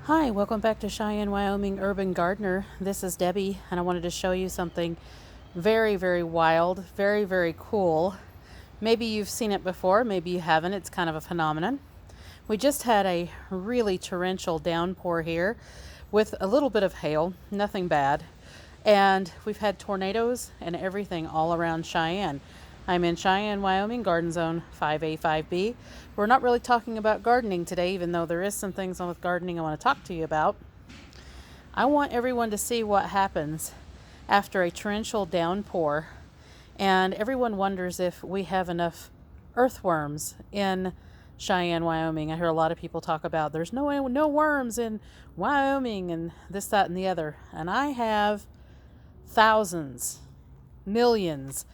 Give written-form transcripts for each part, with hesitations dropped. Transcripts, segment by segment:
Hi, welcome back to Cheyenne, Wyoming Urban Gardener. This is Debbie, and I wanted to show you something very, very wild, very, very cool. Maybe you've seen it before, maybe you haven't. It's kind of a phenomenon. We just had a really torrential downpour here with a little bit of hail, nothing bad. And we've had tornadoes and everything all around Cheyenne. I'm in Cheyenne, Wyoming, Garden Zone 5A, 5B. We're not really talking about gardening today, even though there is some things on with gardening I want to talk to you about. I want everyone to see what happens after a torrential downpour. And everyone wonders if we have enough earthworms in Cheyenne, Wyoming. I hear a lot of people talk about there's no worms in Wyoming and this, that, and the other. And I have thousands, millions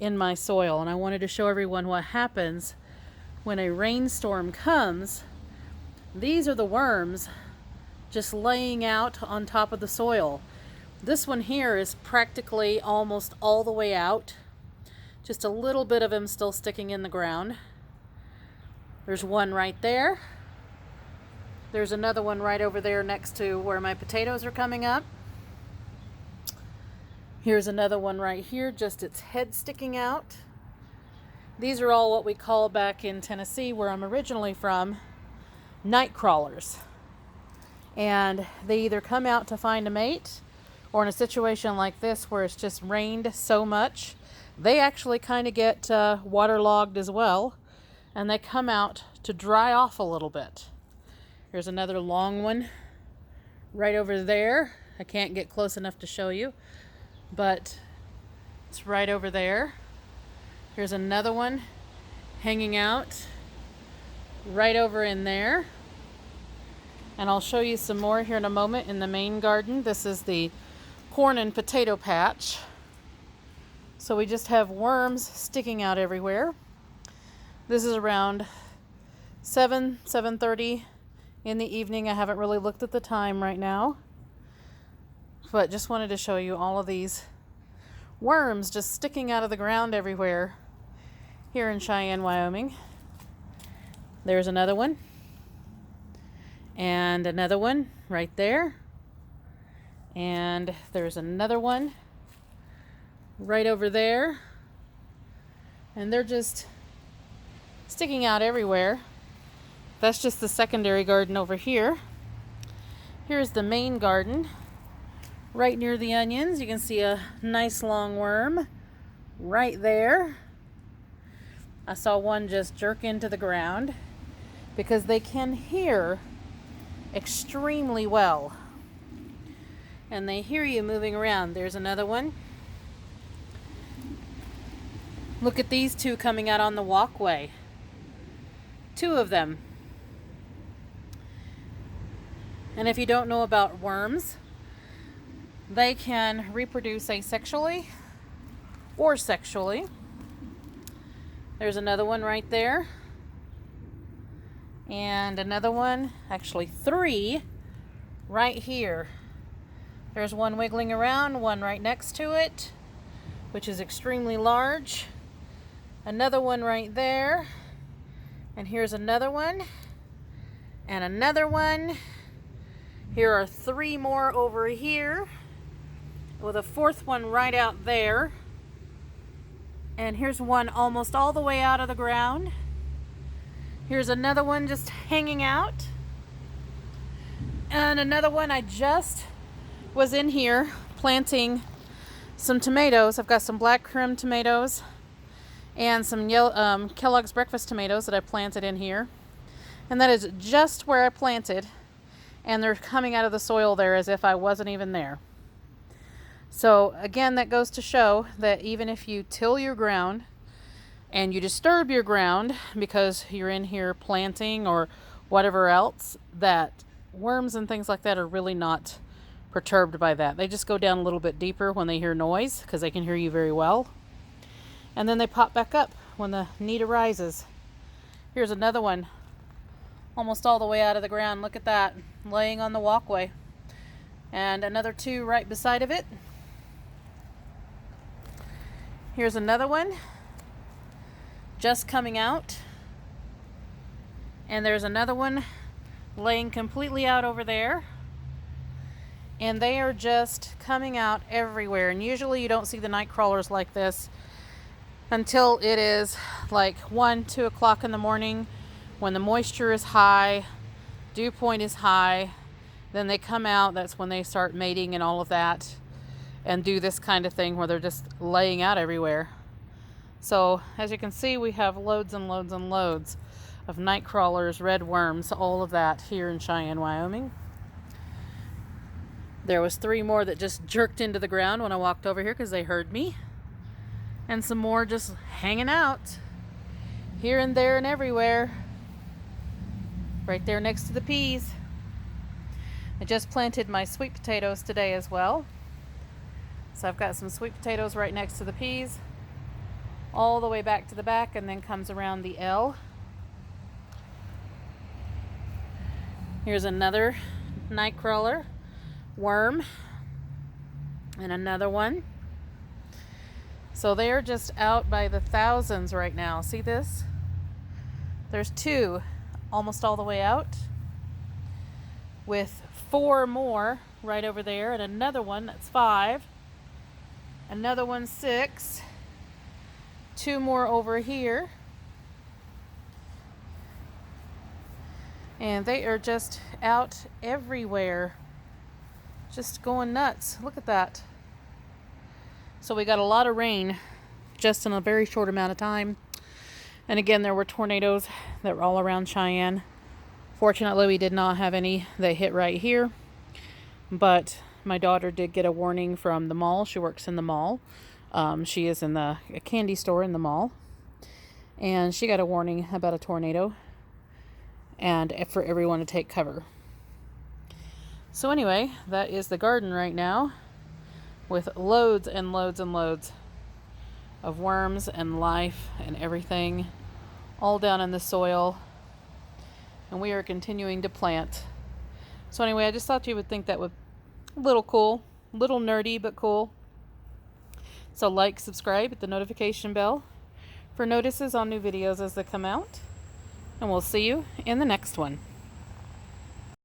in my soil, and I wanted to show everyone what happens when a rainstorm comes. These are the worms just laying out on top of the soil. This one here is practically almost all the way out. Just a little bit of him still sticking in the ground. There's one right there. There's another one right over there next to where my potatoes are coming up. Here's another one right here, just its head sticking out. These are all what we call back in Tennessee, where I'm originally from, night crawlers. And they either come out to find a mate, or in a situation like this where it's just rained so much, they actually kind of get waterlogged as well, and they come out to dry off a little bit. Here's another long one right over there. I can't get close enough to show you, but it's right over there. Here's another one hanging out right over in there. And I'll show you some more here in a moment in the main garden. This is the corn and potato patch. So we just have worms sticking out everywhere. This is around 7:30 in the evening. I haven't really looked at the time right now, but just wanted to show you all of these worms just sticking out of the ground everywhere here in Cheyenne, Wyoming. There's another one. And another one right there. And there's another one right over there. And they're just sticking out everywhere. That's just the secondary garden over here. Here's the main garden. Right near the onions, you can see a nice long worm right there. I saw one just jerk into the ground because they can hear extremely well. And they hear you moving around. There's another one. Look at these two coming out on the walkway. Two of them. And if you don't know about worms, they can reproduce asexually or sexually. There's another one right there. And another one, actually three, right here. There's one wiggling around, one right next to it, which is extremely large. Another one right there. And here's another one. And another one. Here are three more over here, with a fourth one right out there. And here's one almost all the way out of the ground. Here's another one just hanging out. And another one, I just was in here planting some tomatoes. I've got some black currant tomatoes and some yellow, Kellogg's breakfast tomatoes that I planted in here. And that is just where I planted. And they're coming out of the soil there as if I wasn't even there. So again, that goes to show that even if you till your ground and you disturb your ground because you're in here planting or whatever else, that worms and things like that are really not perturbed by that. They just go down a little bit deeper when they hear noise because they can hear you very well. And then they pop back up when the need arises. Here's another one almost all the way out of the ground. Look at that, laying on the walkway. And another two right beside of it. Here's another one just coming out. And there's another one laying completely out over there. And they are just coming out everywhere. And usually you don't see the night crawlers like this until it is like 1, 2 o'clock in the morning when the moisture is high, dew point is high. Then they come out. That's when they start mating and all of that, and do this kind of thing where they're just laying out everywhere. So as you can see, we have loads and loads and loads of night crawlers, red worms, all of that here in Cheyenne, Wyoming. There was 3 more that just jerked into the ground when I walked over here because they heard me. And some more just hanging out here and there and everywhere. Right there next to the peas. I just planted my sweet potatoes today as well. So I've got some sweet potatoes right next to the peas, all the way back to the back, and then comes around the L. Here's another night crawler worm, and another one. So they are just out by the thousands right now. See this? There's 2 almost all the way out, with 4 more right over there, and another one that's 5, another one 6, 2 more over here, and they are just out everywhere, just going nuts. Look at that. So we got a lot of rain just in a very short amount of time. And again, there were tornadoes that were all around Cheyenne. Fortunately, we did not have any that hit right here. But my daughter did get a warning from the mall. She works in the mall. She is in a candy store in the mall. And she got a warning about a tornado. And for everyone to take cover. So anyway, that is the garden right now, with loads and loads and loads of worms and life and everything all down in the soil. And we are continuing to plant. So anyway, I just thought you would think that was a little cool, a little nerdy, but cool. So like, subscribe, hit the notification bell for notices on new videos as they come out. And we'll see you in the next one.